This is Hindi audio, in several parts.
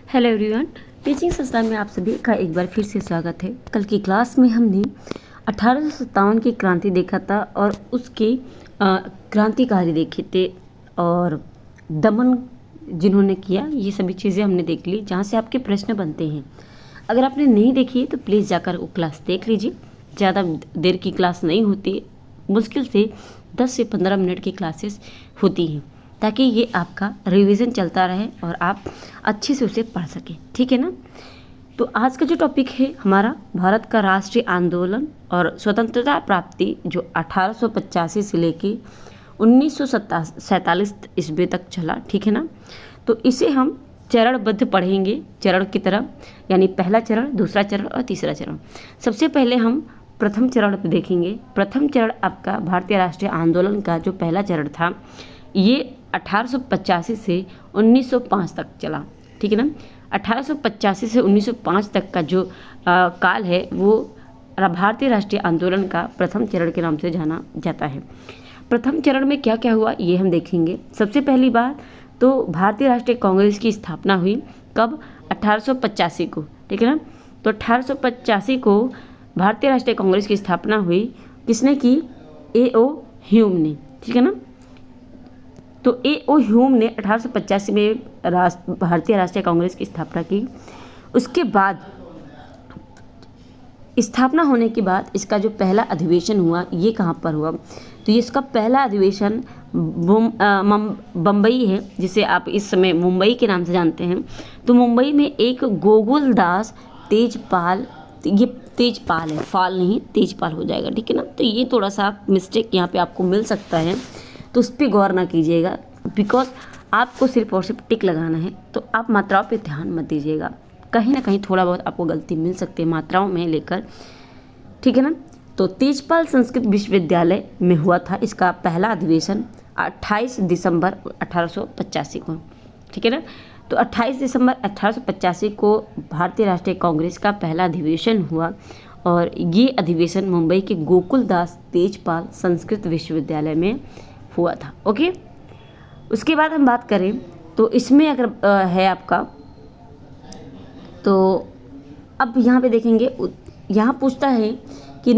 हेलो एवरीवन, टीचिंग संस्थान में आप सभी का एक बार फिर से स्वागत है। कल की क्लास में हमने 1857 की क्रांति देखा था और उसके क्रांतिकारी देखे थे और दमन जिन्होंने किया, ये सभी चीज़ें हमने देख ली, जहाँ से आपके प्रश्न बनते हैं। अगर आपने नहीं देखी है तो प्लीज़ जाकर वो क्लास देख लीजिए। ज़्यादा देर की क्लास नहीं होती, मुश्किल से 10 से 15 मिनट की क्लासेस होती हैं, ताकि ये आपका रिवीजन चलता रहे और आप अच्छे से उसे पढ़ सकें। ठीक है ना। तो आज का जो टॉपिक है हमारा, भारत का राष्ट्रीय आंदोलन और स्वतंत्रता प्राप्ति, जो 1885 से लेके 1947 ईस्वी तक चला। ठीक है ना। तो इसे हम चरणबद्ध पढ़ेंगे, चरण की तरह, यानी पहला चरण, दूसरा चरण और तीसरा चरण। सबसे पहले हम प्रथम चरण पे देखेंगे। प्रथम चरण आपका भारतीय राष्ट्रीय आंदोलन का जो पहला चरण था, ये 1885 से 1905 तक चला। ठीक है ना। 1885 से 1905 तक का जो काल है वो भारतीय राष्ट्रीय आंदोलन का प्रथम चरण के नाम से जाना जाता है। प्रथम चरण में क्या क्या हुआ ये हम देखेंगे। सबसे पहली बात तो भारतीय राष्ट्रीय कांग्रेस की स्थापना हुई कब? 1885 को। ठीक है ना। तो 1885 को भारतीय राष्ट्रीय कांग्रेस की स्थापना हुई। किसने की? A.O. ह्यूम ने। ठीक है ना। तो A.O. ह्यूम ने 1885 में भारतीय राष्ट्रीय कांग्रेस की स्थापना की। उसके बाद स्थापना होने के बाद इसका जो पहला अधिवेशन हुआ, ये कहाँ पर हुआ? तो ये इसका पहला अधिवेशन बम्बई है, जिसे आप इस समय मुंबई के नाम से जानते हैं। तो मुंबई में एक गोकुलदास तेजपाल, ये तेजपाल है, फाल नहीं, तेजपाल हो जाएगा। ठीक है ना। तो ये थोड़ा सा मिस्टेक यहाँ पे आपको मिल सकता है, तो उस पर गौर ना कीजिएगा, बिकॉज आपको सिर्फ और सिर्फ टिक लगाना है, तो आप मात्राओं पे ध्यान मत दीजिएगा। कहीं ना कहीं थोड़ा बहुत आपको गलती मिल सकती है मात्राओं में लेकर। ठीक है ना। तो तेजपाल संस्कृत विश्वविद्यालय में हुआ था इसका पहला अधिवेशन 28 दिसंबर 1885 को। ठीक है ना। तो 28 दिसंबर 1885 को भारतीय राष्ट्रीय कांग्रेस का पहला अधिवेशन हुआ और ये अधिवेशन मुंबई के गोकुलदास तेजपाल संस्कृत विश्वविद्यालय में हुआ था। ओके। उसके बाद हम बात करें तो इसमें अगर है आपका, तो अब यहाँ पे देखेंगे, यहाँ पूछता है कि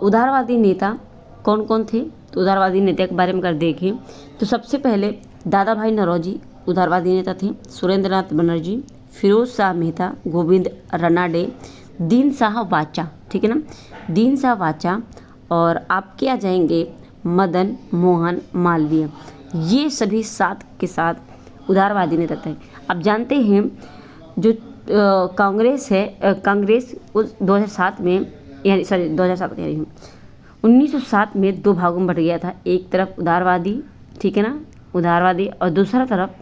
उदारवादी नेता कौन कौन थे। तो उदारवादी नेता के बारे में अगर देखें तो सबसे पहले दादा भाई नौरोजी उदारवादी नेता थे, सुरेंद्रनाथ बनर्जी, फिरोज शाह मेहता, गोविंद रनाडे, दीन शाह वाचा। ठीक है ना। दीन शाह वाचा और आपके आ जाएंगे मदन मोहन मालवीय। ये सभी साथ के साथ उदारवादी नेता थे। आप जानते हैं जो कांग्रेस है, कांग्रेस उस 2007 में, यानी 2007 कह रही हूँ, 1907 में दो भागों में बट गया था। एक तरफ उदारवादी, ठीक है ना, उदारवादी, और दूसरा तरफ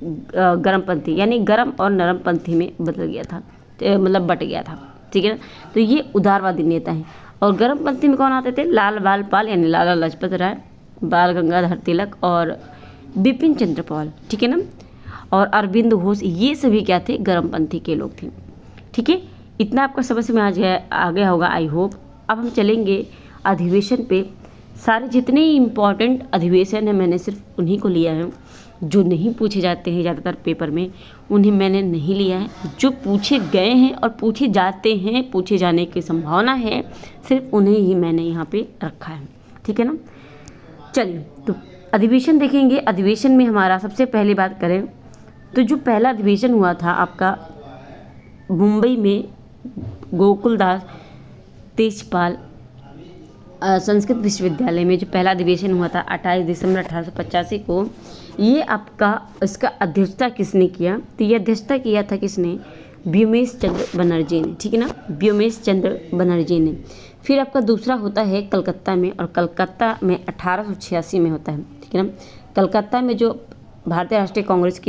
गर्मपंथी, यानी गर्म और नरमपंथी में बदल गया था, मतलब बट गया था। ठीक है ना। तो ये उदारवादी नेता हैं। और गर्मपंथी में कौन आते थे? लाल बाल पाल, यानी लाला लाजपत राय, बाल गंगाधर तिलक और बिपिन चंद्र पाल। ठीक है ना। और अरविंद घोष, ये सभी क्या थे? गर्मपंथी के लोग थे। ठीक है। इतना आपका समझ में आ गया होगा, आई होप। अब हम चलेंगे अधिवेशन पे। सारे जितने इम्पॉर्टेंट अधिवेशन हैं मैंने सिर्फ उन्हीं को लिया है। जो नहीं पूछे जाते हैं ज़्यादातर पेपर में, उन्हें मैंने नहीं लिया है। जो पूछे गए हैं और पूछे जाते हैं, पूछे जाने की संभावना है, सिर्फ उन्हें ही मैंने यहाँ पे रखा है। ठीक है ना। चलिए तो अधिवेशन देखेंगे। अधिवेशन में हमारा सबसे पहले बात करें तो जो पहला अधिवेशन हुआ था आपका मुंबई में गोकुलदास तेजपाल संस्कृत विश्वविद्यालय में जो पहला अधिवेशन हुआ था 28 दिसंबर 1885 को, ये आपका, इसका अध्यक्षता किसने किया? तो ये अध्यक्षता किया था किसने? व्योमेश चंद्र बनर्जी ने। ठीक है ना। व्योमेश चंद्र बनर्जी ने। फिर आपका दूसरा होता है कलकत्ता में, और कलकत्ता में 1886 में होता है। ठीक है ना। कलकत्ता में जो भारतीय राष्ट्रीय कांग्रेस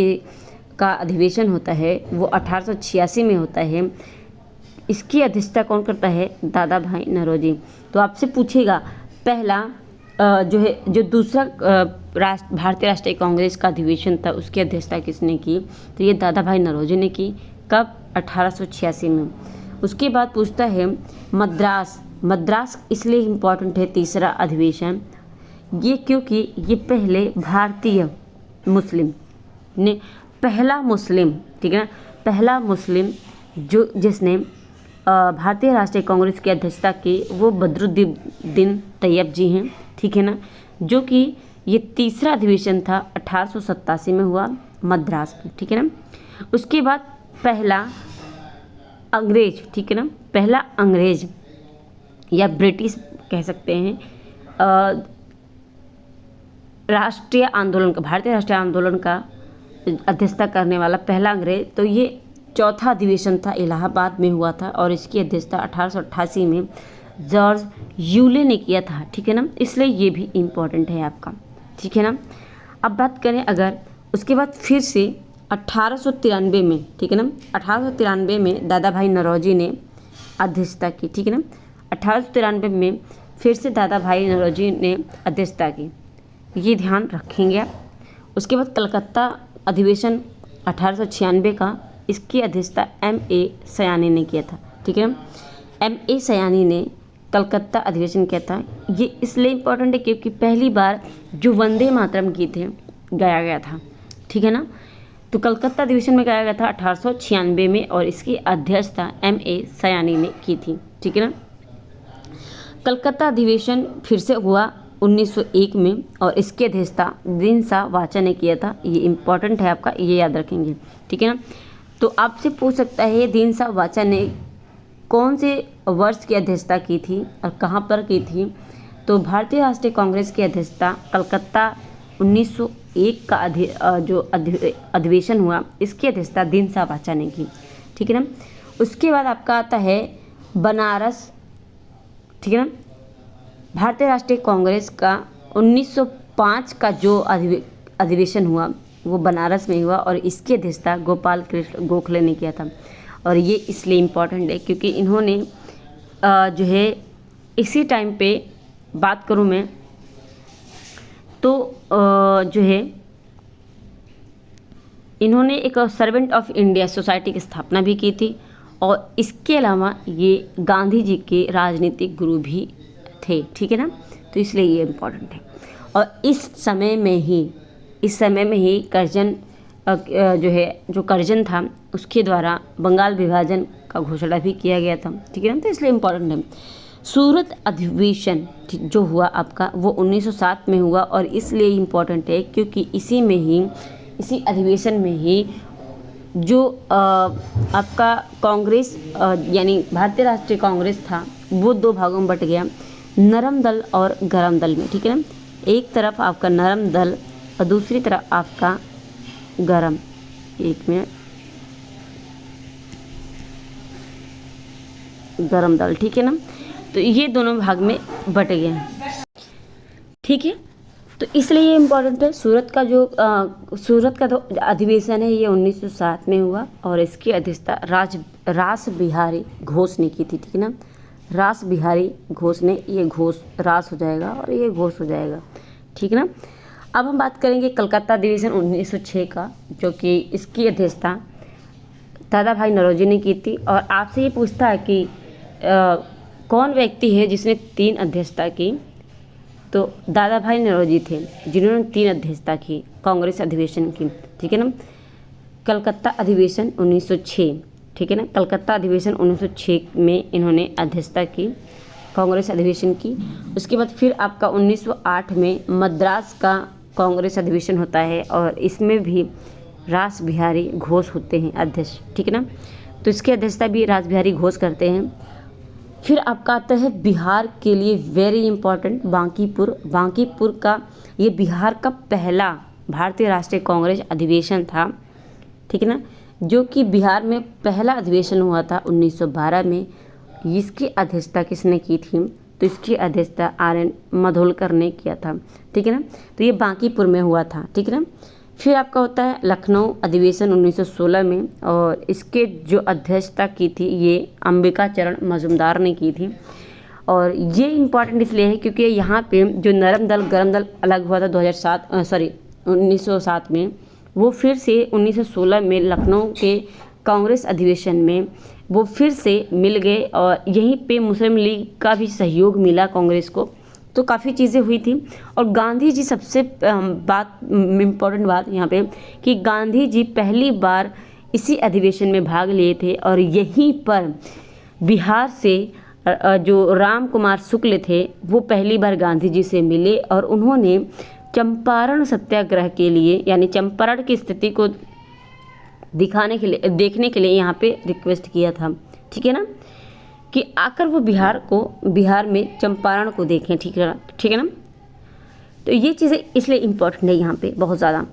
का अधिवेशन होता है वो 1886 में होता है। इसकी अध्यक्षता कौन करता है? दादा भाई नौरोजी। तो आपसे पूछेगा पहला जो है, जो दूसरा भारतीय राष्ट्रीय कांग्रेस का अधिवेशन था उसकी अध्यक्षता किसने की? तो ये दादा भाई नौरोजी ने की। कब? 1886 में। उसके बाद पूछता है मद्रास। मद्रास इसलिए इम्पॉर्टेंट है तीसरा अधिवेशन, ये क्योंकि ये पहले भारतीय मुस्लिम ने, पहला मुस्लिम, ठीक है ना, पहला मुस्लिम जिसने भारतीय राष्ट्रीय कांग्रेस की अध्यक्षता की वो बदरुद्दीन तैयब जी हैं, ठीक है ना, जो कि ये तीसरा अधिवेशन था 1887 में हुआ मद्रास में, ठीक है ना। उसके बाद पहला अंग्रेज, ठीक है ना, पहला अंग्रेज या ब्रिटिश कह सकते हैं राष्ट्रीय आंदोलन का, भारतीय राष्ट्रीय आंदोलन का अध्यक्षता करने वाला पहला अंग्रेज, तो ये चौथा अधिवेशन था, इलाहाबाद में हुआ था और इसकी अध्यक्षता 1888 में जॉर्ज यूले ने किया था, ठीक है ना, इसलिए ये भी इम्पोर्टेंट है आपका, ठीक है ना। अब बात करें अगर उसके बाद फिर से 1893 में, ठीक है ना, 1893 में दादा भाई नौरोजी ने अध्यक्षता की, ठीक है ना, 1893 में फिर से दादा भाई नौरोजी ने अध्यक्षता की, ये ध्यान रखेंगे आप। उसके बाद कलकत्ता अधिवेशन 1896 का, इसकी अध्यक्षता M.A. सयानी ने किया था, ठीक है ना। M.A. सयानी ने कलकत्ता अधिवेशन किया था। ये इसलिए इम्पोर्टेंट है क्योंकि पहली बार जो वंदे मातरम गीत है गाया गया था, ठीक है ना, तो कलकत्ता अधिवेशन में गाया गया था 1896 में और इसकी अध्यक्षता M.A. सयानी ने की थी, ठीक है ना। कलकत्ता अधिवेशन फिर से हुआ 1901 में और इसकी अध्यक्षता दीनसा वाचा ने किया था। ये इम्पोर्टेंट है आपका, ये याद रखेंगे, ठीक है ना। तो आपसे पूछ सकता है दीनसा वाचा ने कौन से वर्ष की अध्यक्षता की थी और कहाँ पर की थी, तो भारतीय राष्ट्रीय कांग्रेस की अध्यक्षता कलकत्ता 1901 का जो अधिवेशन हुआ, इसकी अध्यक्षता दीनसा वाचा ने की, ठीक है ना। उसके बाद आपका आता है बनारस, ठीक है ना। भारतीय राष्ट्रीय कांग्रेस का 1905 का जो अधिवेशन हुआ वो बनारस में हुआ और इसकी अध्यक्षता गोपाल कृष्ण गोखले ने किया था। और ये इसलिए इम्पॉर्टेंट है क्योंकि इन्होंने जो है इसी टाइम पे बात करूँ मैं तो जो है इन्होंने एक सर्वेंट ऑफ इंडिया सोसाइटी की स्थापना भी की थी और इसके अलावा ये गांधी जी के राजनीतिक गुरु भी थे, ठीक है ना, तो इसलिए ये इम्पोर्टेंट है। और इस समय में ही कर्जन जो कर्जन था उसके द्वारा बंगाल विभाजन का घोषणा भी किया गया था, ठीक है ना, तो इसलिए इम्पोर्टेंट है। सूरत अधिवेशन जो हुआ आपका वो 1907 में हुआ और इसलिए इम्पोर्टेंट है क्योंकि इसी अधिवेशन में ही जो आपका कांग्रेस यानी भारतीय राष्ट्रीय कांग्रेस था वो दो भागों में बट गया, नरम दल और गरम दल में, ठीक है ना। एक तरफ आपका नरम दल और दूसरी तरफ आपका गरम, एक मिनट, गरम दल, ठीक है ना, तो ये दोनों भाग में बट गए हैं, ठीक है। तो इसलिए ये इम्पोर्टेंट है। सूरत का जो अधिवेशन है ये 1907 में हुआ और इसकी अध्यक्षता रास बिहारी घोष ने की थी, ठीक है ना, रास बिहारी घोष ने, ये घोष रास हो जाएगा और ये घोष हो जाएगा, ठीक है ना। अब हम बात करेंगे कलकत्ता अधिवेशन 1906 का, जो कि इसकी अध्यक्षता दादा भाई नौरोजी ने की थी। और आपसे ये पूछता है कि कौन व्यक्ति है जिसने 3 अध्यक्षता की, तो दादा भाई नौरोजी थे जिन्होंने 3 अध्यक्षता की कांग्रेस अधिवेशन की, ठीक है ना। कलकत्ता अधिवेशन 1906, ठीक है ना, कलकत्ता अधिवेशन 1906 में इन्होंने अध्यक्षता की कांग्रेस अधिवेशन की। उसके बाद फिर आपका 1908 में मद्रास का कांग्रेस अधिवेशन होता है और इसमें भी रास बिहारी घोष होते हैं अध्यक्ष, ठीक है ना, तो इसकी अध्यक्षता भी रास बिहारी घोष करते हैं। फिर आपका आता है बिहार के लिए वेरी इंपॉर्टेंट बांकीपुर का, ये बिहार का पहला भारतीय राष्ट्रीय कांग्रेस अधिवेशन था, ठीक है ना, जो कि बिहार में पहला अधिवेशन हुआ था 1912 में। इसकी अध्यक्षता किसने की थी, तो इसकी अध्यक्षता RN माधोलकर ने किया था, ठीक है ना, तो ये बांकीपुर में हुआ था, ठीक है ना। फिर आपका होता है लखनऊ अधिवेशन 1916 में और इसके जो अध्यक्षता की थी ये अंबिका चरण मजुमदार ने की थी। और ये इम्पॉर्टेंट इसलिए है क्योंकि यहाँ पे जो नरम दल गरम दल अलग हुआ था 1907 में, वो फिर से 1916 में लखनऊ के कांग्रेस अधिवेशन में वो फिर से मिल गए और यहीं पे मुस्लिम लीग का भी सहयोग मिला कांग्रेस को, तो काफ़ी चीज़ें हुई थी। और गांधी जी सबसे इम्पोर्टेंट बात यहाँ पे कि गांधी जी पहली बार इसी अधिवेशन में भाग लिए थे और यहीं पर बिहार से जो राम कुमार शुक्ल थे वो पहली बार गांधी जी से मिले और उन्होंने चंपारण सत्याग्रह के लिए यानी चंपारण की स्थिति को देखने के लिए यहाँ पे रिक्वेस्ट किया था, ठीक है ना, कि आकर वो बिहार में चंपारण को देखें, ठीक है ना। तो ये चीज़ें इसलिए इम्पोर्टेंट है यहाँ पे बहुत ज़्यादा।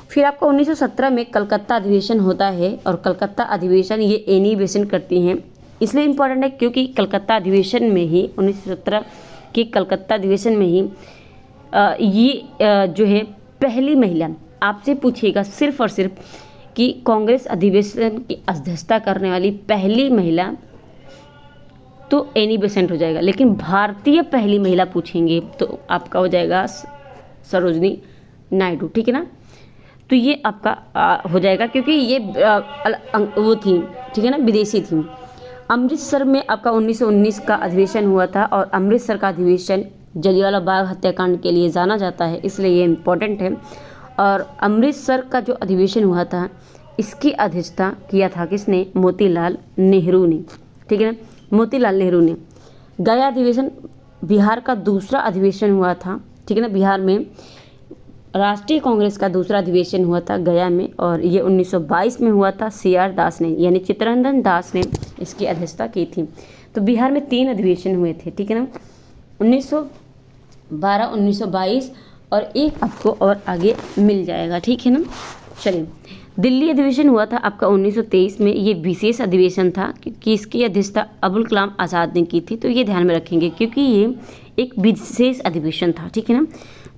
फिर आपका 1917 में कलकत्ता अधिवेशन होता है और कलकत्ता अधिवेशन ये एनी बेसेंट करती हैं, इसलिए इम्पोर्टेंट है क्योंकि कलकत्ता अधिवेशन में ही 1917 के कलकत्ता अधिवेशन में ही ये जो है पहली महिला, आपसे पूछिएगा सिर्फ और सिर्फ कि कांग्रेस अधिवेशन की अध्यक्षता करने वाली पहली महिला तो एनी बेसेंट हो जाएगा, लेकिन भारतीय पहली महिला पूछेंगे तो आपका हो जाएगा सरोजनी नायडू, ठीक है ना। तो ये आपका हो जाएगा क्योंकि ये वो थी, ठीक है ना, विदेशी थी। अमृतसर में आपका 1919 का अधिवेशन हुआ था और अमृतसर का अधिवेशन जलियांवाला बाग हत्याकांड के लिए जाना जाता है, इसलिए ये इम्पोर्टेंट है। और अमृतसर का जो अधिवेशन हुआ था इसकी अध्यक्षता किया था किसने? मोतीलाल नेहरू ने, ठीक है ना, मोतीलाल नेहरू ने। गया अधिवेशन बिहार का दूसरा अधिवेशन हुआ था, ठीक है ना, बिहार में राष्ट्रीय कांग्रेस का दूसरा अधिवेशन हुआ था गया में और ये 1922 में हुआ था। CR दास ने यानी चित्तरंजन दास ने इसकी अध्यक्षता की थी। तो बिहार में 3 अधिवेशन हुए थे, ठीक है ना, 1912, 1922 और एक आपको और आगे मिल जाएगा, ठीक है ना। चलिए, दिल्ली अधिवेशन हुआ था आपका 1923 में, ये विशेष अधिवेशन था क्योंकि इसकी अध्यक्षता अबुल कलाम आज़ाद ने की थी, तो ये ध्यान में रखेंगे क्योंकि ये एक विशेष अधिवेशन था, ठीक है ना।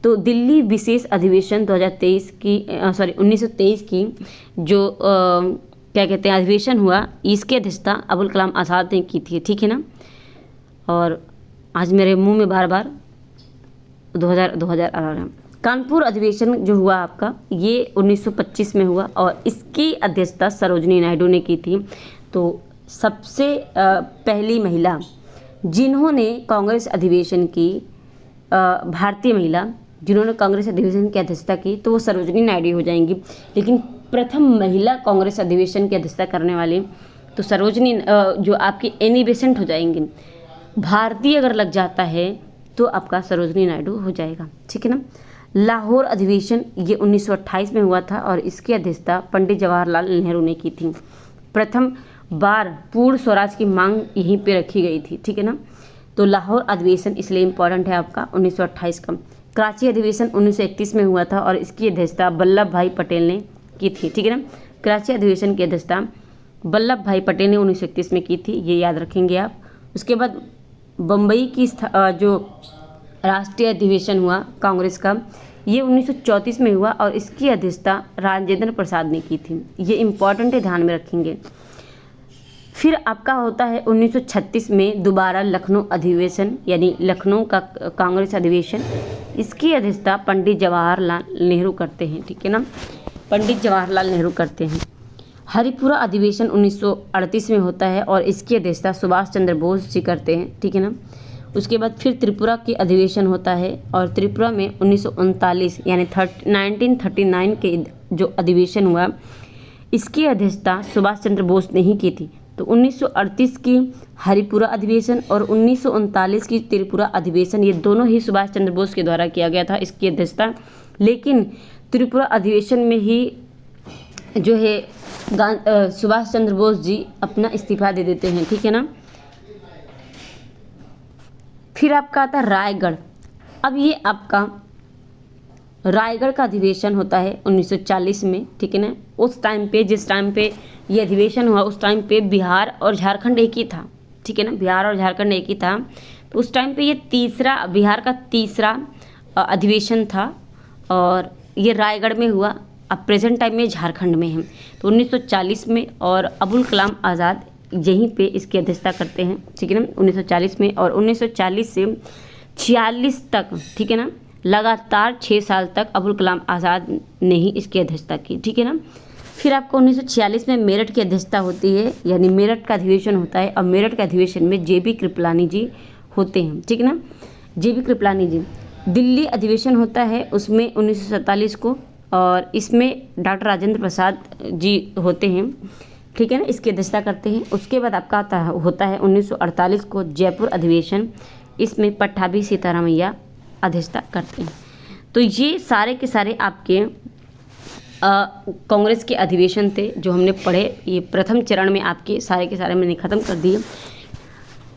तो दिल्ली विशेष अधिवेशन 1923 की जो क्या कहते हैं अधिवेशन हुआ, इसकी अध्यक्षता अबुल कलाम आज़ाद ने की थी, ठीक है ना। और आज मेरे मुंह में बार बार 2000 आ रहा है। कानपुर अधिवेशन जो हुआ आपका ये 1925 में हुआ और इसकी अध्यक्षता सरोजनी नायडू ने की थी। तो सबसे पहली महिला जिन्होंने कांग्रेस अधिवेशन की, भारतीय महिला जिन्होंने कांग्रेस अधिवेशन की अध्यक्षता की तो वो सरोजनी नायडू हो जाएंगी। लेकिन प्रथम महिला कांग्रेस अधिवेशन की अध्यक्षता करने वाली तो सरोजनी जो आपकी एनी बेसेंट हो जाएंगी। भारतीय अगर लग जाता है तो आपका सरोजनी नायडू हो जाएगा, ठीक है ना। लाहौर अधिवेशन ये 1928 में हुआ था और इसकी अध्यक्षता पंडित जवाहरलाल नेहरू ने की थी। प्रथम बार पूर्ण स्वराज की मांग यहीं पे रखी गई थी, ठीक है ना। तो लाहौर अधिवेशन इसलिए इम्पोर्टेंट है आपका 1928 का। कराची अधिवेशन 1931 में हुआ था और इसकी अध्यक्षता वल्लभ भाई पटेल ने की थी, ठीक है ना। कराची अधिवेशन की अध्यक्षता वल्लभ भाई पटेल ने 1931 में की थी, ये याद रखेंगे आप। उसके बाद बम्बई की जो राष्ट्रीय अधिवेशन हुआ कांग्रेस का ये 1934 में हुआ और इसकी अध्यक्षता राजेंद्र प्रसाद ने की थी, ये इम्पॉर्टेंट है, ध्यान में रखेंगे। फिर आपका होता है 1936 में दोबारा लखनऊ अधिवेशन यानी लखनऊ का कांग्रेस अधिवेशन, इसकी अध्यक्षता पंडित जवाहरलाल नेहरू करते हैं, ठीक है ना, पंडित जवाहरलाल नेहरू करते हैं। हरिपुरा अधिवेशन 1938 में होता है और इसकी अध्यक्षता सुभाष चंद्र बोस जी करते हैं, ठीक है ना। उसके बाद फिर त्रिपुरा की अधिवेशन होता है और त्रिपुरा में 1939 यानी 1939 के जो अधिवेशन हुआ इसकी अध्यक्षता सुभाष चंद्र बोस ने ही की थी। तो 1938 की हरिपुरा अधिवेशन और 1939 की त्रिपुरा अधिवेशन ये दोनों ही सुभाष चंद्र बोस के द्वारा किया गया था इसकी अध्यक्षता। लेकिन त्रिपुरा अधिवेशन में ही जो है सुभाष चंद्र बोस जी अपना इस्तीफा दे देते हैं, ठीक है ना। फिर आपका आता है रायगढ़। अब ये आपका रायगढ़ का अधिवेशन होता है 1940 में, ठीक है ना। उस टाइम पे जिस टाइम पे ये अधिवेशन हुआ उस टाइम पे बिहार और झारखंड एक ही था, ठीक है ना, बिहार और झारखंड एक ही था। तो उस टाइम पे ये बिहार का तीसरा अधिवेशन था और ये रायगढ़ में हुआ। अब प्रेजेंट टाइम में झारखंड में है। तो 1940 में और अबुल कलाम आज़ाद यहीं पे इसकी अध्यक्षता करते हैं, ठीक है ना, 1940 में। और 1940 से 46 तक, ठीक है ना, लगातार 6 साल तक अबुल कलाम आज़ाद ने ही इसकी अध्यक्षता की, ठीक है ना। फिर आपको 1946 में मेरठ की अध्यक्षता होती है यानी मेरठ का अधिवेशन होता है और मेरठ के अधिवेशन में JB कृपलानी जी होते हैं, ठीक है ना, JB कृपलानी जी। दिल्ली अधिवेशन होता है उसमें 1947 को और इसमें डॉक्टर राजेंद्र प्रसाद जी होते हैं, ठीक है ना, इसकी अध्यक्षता करते हैं। उसके बाद आपका होता है 1948 को जयपुर अधिवेशन, इसमें पट्टाभी सीतारामैया अध्यक्षता करते हैं। तो ये सारे के सारे आपके कांग्रेस के अधिवेशन थे जो हमने पढ़े। ये प्रथम चरण में आपके सारे के सारे मैंने ख़त्म कर दिए।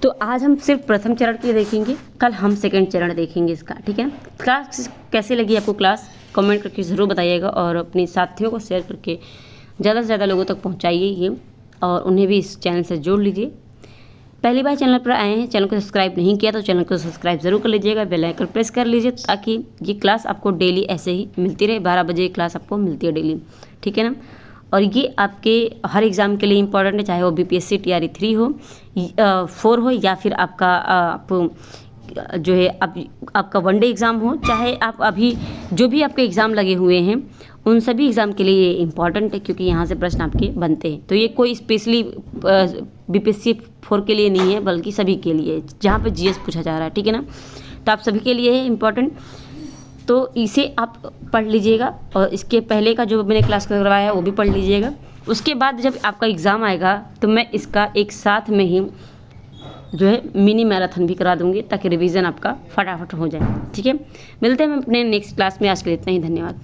तो आज हम सिर्फ प्रथम चरण के देखेंगे, कल हम सेकंड चरण देखेंगे इसका, ठीक है। क्लास कैसे लगी आपको क्लास, कमेंट करके ज़रूर बताइएगा और अपने साथियों को शेयर करके ज़्यादा से ज़्यादा लोगों तक पहुंचाइए ये, और उन्हें भी इस चैनल से जोड़ लीजिए। पहली बार चैनल पर आए हैं, चैनल को सब्सक्राइब नहीं किया तो चैनल को सब्सक्राइब ज़रूर कर लीजिएगा, बेल आइकन प्रेस कर लीजिए ताकि ये क्लास आपको डेली ऐसे ही मिलती रहे। 12 बजे क्लास आपको मिलती है डेली, ठीक है ना। और ये आपके हर एग्ज़ाम के लिए इंपॉर्टेंट है, चाहे वो BPSC TRE 3 हो 4 हो, या फिर आपका जो है आपका वनडे एग्ज़ाम हो, चाहे आप अभी जो भी आपके एग्ज़ाम लगे हुए हैं उन सभी एग्ज़ाम के लिए ये इंपॉर्टेंट है, क्योंकि यहाँ से प्रश्न आपके बनते हैं। तो ये कोई स्पेशली BPSC 4 के लिए नहीं है, बल्कि सभी के लिए जहाँ पे GS पूछा जा रहा है, ठीक है ना। तो आप सभी के लिए है इम्पॉर्टेंट, तो इसे आप पढ़ लीजिएगा और इसके पहले का जो मैंने क्लास करवाया है वो भी पढ़ लीजिएगा। उसके बाद जब आपका एग्ज़ाम आएगा तो मैं इसका एक साथ में ही जो है मिनी मैराथन भी करा दूँगी ताकि रिवीजन आपका फटाफट हो जाए, ठीक है। मिलते हैं हम अपने नेक्स्ट क्लास में, आज के लिए इतना ही, धन्यवाद।